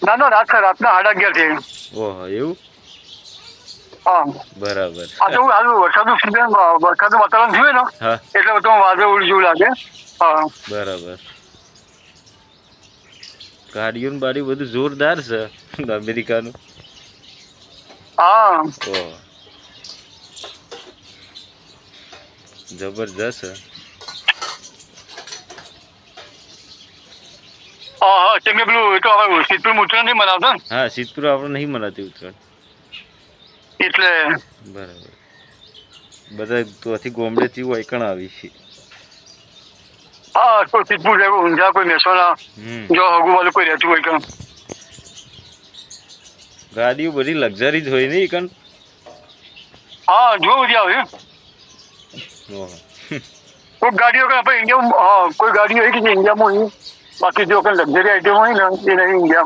ના ના રાતના 11:30 ઓહો એવું હા બરાબર આ તો આજુ વરસાદનું સિઝન વરસાદનું વાતાવરણ થયું ને હા એટલે બધું વાદળ ઉડી જેવું લાગે હા બરાબર ગાડીઓ ને બાડી બધું જોરદાર છે અમેરિકાનું હા ઓહ જબરજસ્ત છે હા હા તેમને પેલું એ તો હવે સિદ્ધપુર ઉત્તરાયણ નહીં મનાવતા ને હા સિદ્ધપુર આપણે નહીં મનાતી ઉત્તરાયણ એટલે બરાબર બધા તોથી ગોમડેથી હોય કણ આવી છે હા કોઈ સિદ્ધપુર જાય કોઈ ઊંઝા કોઈ મહેસાણા જો હગુ વાળું કોઈ રહેતું હોય કે ગાડીઓ બધી લક્ઝરી જ હોય ને કણ હા જો બધી આવે ઓહો કોઈ ગાડીઓ કે આપણે ઇન્ડિયામાં હા કોઈ ગાડીઓ હોય કે જે ઇન્ડિયામાં હોય બાકી જો કોઈ લક્ઝરી આઈટમ હોય ને એ નહીં ઇન્ડિયામાં